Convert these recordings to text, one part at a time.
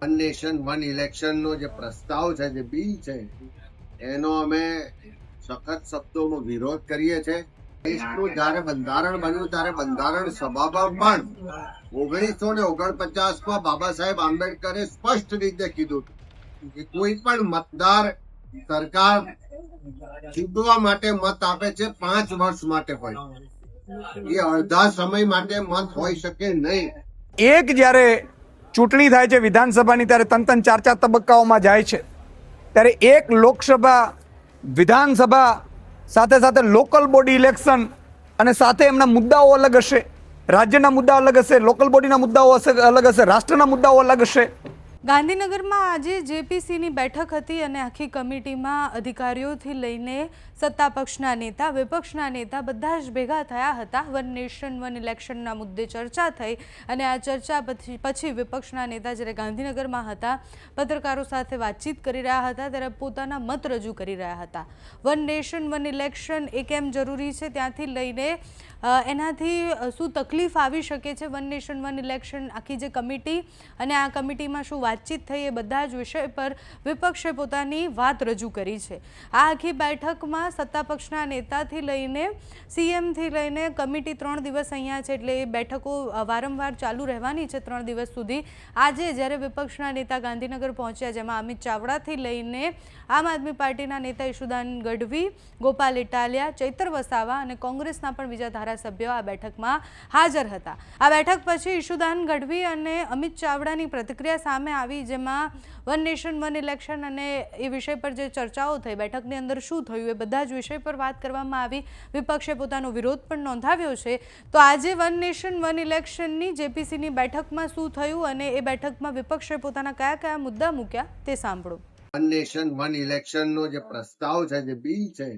One nation one election નો જે પ્રસ્તાવ છે, જે બિલ છે, એનો અમે સખત શબ્દોમાં વિરોધ કરીએ છીએ. દેશનું જયારે બંધારણ બન્યું ત્યારે બંધારણ સભામાં પણ 1949માં બાબા સાહેબ આંબેડકરે સ્પષ્ટ રીતે કીધું કે કોઈ પણ મતદાર સરકાર ચૂંટવા માટે મત આપે છે 5 વર્ષ માટે હોય, એ અડધા સમય માટે મત હોઈ શકે નહીં. એક જ્યારે ચૂંટણી થાય છે વિધાનસભાની ત્યારે ત્રણ ચાર તબક્કાઓમાં જાય છે, ત્યારે એક લોકસભા વિધાનસભા સાથે સાથે લોકલ બોડી ઇલેક્શન અને સાથે એમના મુદ્દાઓ અલગ હશે, રાજ્યના મુદ્દા અલગ હશે, લોકલ બોડીના મુદ્દાઓ અલગ હશે, રાષ્ટ્રના મુદ્દાઓ અલગ હશે. ગાંધીનગરમાં આજે જેપીસીની બેઠક હતી અને આખી કમિટીમાં અધિકારીઓથી લઈને સત્તા પક્ષના નેતા, વિપક્ષના નેતા બધા જ ભેગા થયા હતા. વન નેશન વન ઇલેક્શનના મુદ્દે ચર્ચા થઈ અને આ ચર્ચા પછી વિપક્ષના નેતા જ્યારે ગાંધીનગરમાં હતા, પત્રકારો સાથે વાતચીત કરી રહ્યા હતા, ત્યારે પોતાના મત રજૂ કરી રહ્યા હતા. વન નેશન વન ઇલેક્શન એ કેમ જરૂરી છે, ત્યાંથી લઈને એનાથી શું તકલીફ આવી શકે છે, વન નેશન વન ઇલેક્શન આખી જે કમિટી અને આ કમિટીમાં શું વાતચીત થઈ, એ બધા જ વિષય પર વિપક્ષે પોતાની વાત રજૂ કરી છે. આ આખી બેઠકમાં સત્તા પક્ષના નેતાથી લઈને સીએમથી લઈને કમિટી 3 દિવસ અહીંયા છે, એટલે એ બેઠકો વારંવાર ચાલુ રહેવાની છે 3 દિવસ સુધી. આજે જ્યારે વિપક્ષના નેતા ગાંધીનગર પહોંચ્યા, જેમાં અમિત ચાવડાથી લઈને આમ આદમી પાર્ટીના નેતા ઈશુદાન ગઢવી, ગોપાલ ઇટાલિયા, ચૈતર વસાવા અને કોંગ્રેસના પણ બીજા ધારાસભ્યો આ બેઠકમાં હાજર હતા. આ બેઠક પછી ઈશુદાન ગઢવી અને અમિત ચાવડાની પ્રતિક્રિયા સામે આવી, જેમાં વન નેશન વન ઇલેક્શન અને એ વિષય પર જે ચર્ચાઓ થઈ, બેઠકની અંદર શું થયું, એ બધા જ વિષય પર વાત કરવામાં આવી. વિપક્ષે પોતાનો વિરોધ પણ નોંધાવ્યો છે. તો આજે વન નેશન વન ઇલેક્શનની જેપીસીની બેઠકમાં શું થયું અને એ બેઠકમાં વિપક્ષે પોતાના કયા કયા મુદ્દા મૂક્યા તે સાંભળો. વન નેશન વન ઇલેક્શન નો જે પ્રસ્તાવ છે, જે બિલ છે,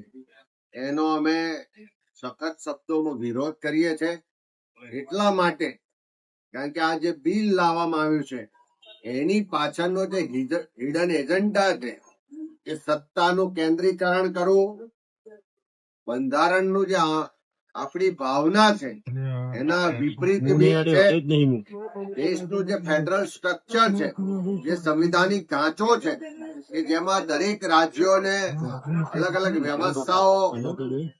એનો અમે સખત શબ્દોમાં વિરોધ કરીએ છીએ. એટલા માટે કારણ કે આ જે બિલ લાવવામાં આવ્યું છે, એની પાછળનો જે હિડન એજન્ડા છે, એ સત્તાનું કેન્દ્રીકરણ કરવું, બંધારણનું જે આપણી ભાવના છે એના વિપરીત છે. દેશનું જે ફેડરલ સ્ટ્રક્ચર છે, જે સંવિધાનિક ઢાંચો છે, કે જેમાં દરેક રાજ્યોને અલગ અલગ વ્યવસ્થાઓ,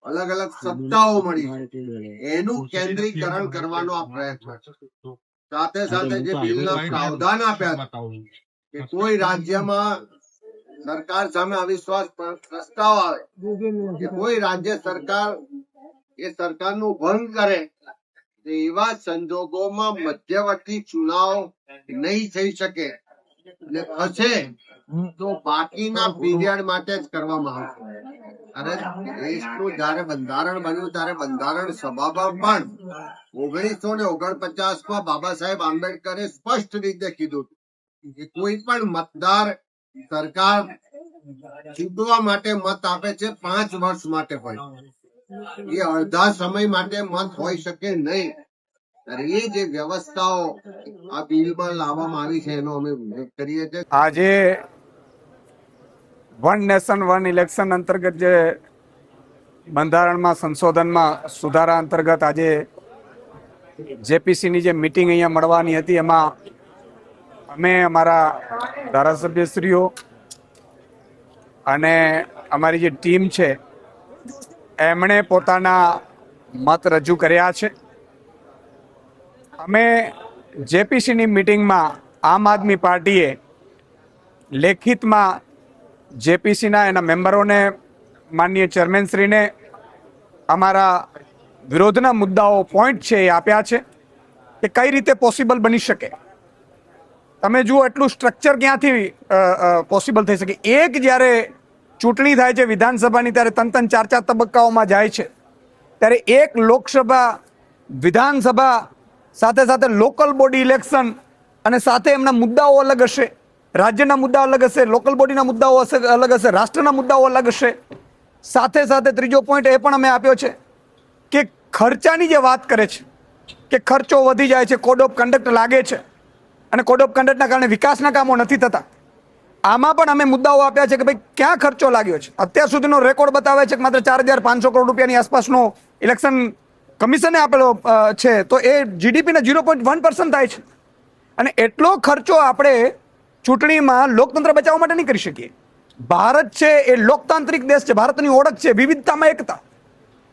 અલગ અલગ સત્તાઓ મળી છે, એનું કેન્દ્રીકરણ કરવાનો આ પ્રયત્ન છે. સાથે સાથે જે બિલના પ્રાવધાન આપ્યા કે કોઈ રાજ્યમાં સરકાર સામે અવિશ્વાસ પ્રસ્તાવ આવે કે કોઈ રાજ્ય સરકાર એ સરકારનું ભંગ કરે, તો એવા સંજોગોમાં મધ્યવર્તી ચુનાવ નહીં થઈ શકે, એટલે થશે તો બાકીના પીરિયડ માટે જ કરવામાં આવશે. અને દેશનું જયારે બંધારણ બન્યું ત્યારે બંધારણ સભામાં પણ 1949માં બાબા સાહેબ આંબેડકરે સ્પષ્ટ રીતે કીધું કે કોઈ પણ મતદાર સરકાર ચૂંટવા માટે મત આપે છે 5 વર્ષ માટે હોય, એ અડધા સમય માટે મત હોઈ શકે નહીં. એ જે વ્યવસ્થાઓ આ બિલમાં લાવવામાં આવી છે, એનો અમે વિરોધ કરીએ છીએ. આજે વન નેશન વન ઇલેક્શન અંતર્ગત જે બંધારણમાં સંશોધનમાં સુધારા અંતર્ગત આજે જેપીસીની જે મિટિંગ અહીંયા મળવાની હતી, એમાં અમે અમારા ધારાસભ્યશ્રીઓ અને અમારી જે ટીમ છે એમણે પોતાના મત રજૂ કર્યા છે. અમે જેપીસીની મિટિંગમાં આમ આદમી પાર્ટીએ લેખિતમાં જેપીસીના એના મેમ્બરોને, માનનીય ચેરમેનશ્રીને અમારા વિરોધના મુદ્દાઓ પોઈન્ટ છે એ આપ્યા છે કે કઈ રીતે પોસિબલ બની શકે. તમે જુઓ એટલું સ્ટ્રક્ચર ક્યાંથી પોસિબલ થઈ શકે. એક જ્યારે ચૂંટણી થાય છે વિધાનસભાની ત્યારે ત્રણ ચાર તબક્કાઓમાં જાય છે, ત્યારે એક લોકસભા વિધાનસભા સાથે સાથે લોકલ બોડી ઇલેક્શન અને સાથે એમના મુદ્દાઓ અલગ હશે, રાજ્યના મુદ્દા અલગ હશે, લોકલ બોડીના મુદ્દાઓ અલગ હશે, રાષ્ટ્રના મુદ્દાઓ અલગ હશે. સાથે સાથે ત્રીજો પોઈન્ટ એ પણ અમે આપ્યો છે કે ખર્ચાની જે વાત કરે છે કે ખર્ચો વધી જાય છે, કોડ ઓફ કન્ડક્ટ લાગે છે અને કોડ ઓફ કન્ડક્ટના કારણે વિકાસના કામો નથી થતા. આમાં પણ અમે મુદ્દાઓ આપ્યા છે કે ભાઈ ક્યાં ખર્ચો લાગ્યો છે. અત્યાર સુધીનો રેકોર્ડ બતાવે છે કે માત્ર 4,500 કરોડ રૂપિયાની આસપાસનો ઇલેક્શન કમિશને આપેલો છે, તો એ જીડીપીના 0.1% થાય છે. અને એટલો ખર્ચો આપણે ચૂંટણીમાં લોકતંત્ર બચાવવા માટે નહીં કરી શકીએ. ભારત છે એ લોકતાંત્રિક દેશ છે, ભારતની ઓળખ છે વિવિધતામાં એકતા,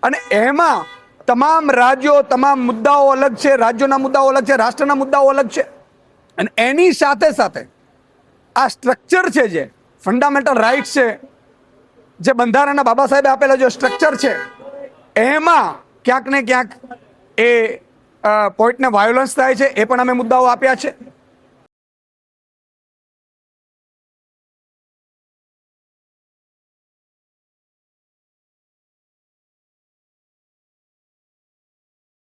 અને એમાં તમામ રાજ્યો, તમામ મુદ્દાઓ અલગ છે, રાજ્યોના મુદ્દાઓ અલગ છે, રાષ્ટ્રના મુદ્દાઓ અલગ છે, અને એની સાથે સાથે આ સ્ટ્રક્ચર છે, જે ફંડામેન્ટલ રાઇટ્સ છે, જે બંધારણના બાબા સાહેબે આપેલા જે સ્ટ્રક્ચર છે, એમાં ક્યાંક ને ક્યાંક એ પોઈન્ટને વાયોલન્સ થાય છે. એ પણ અમે મુદ્દાઓ આપ્યા છે.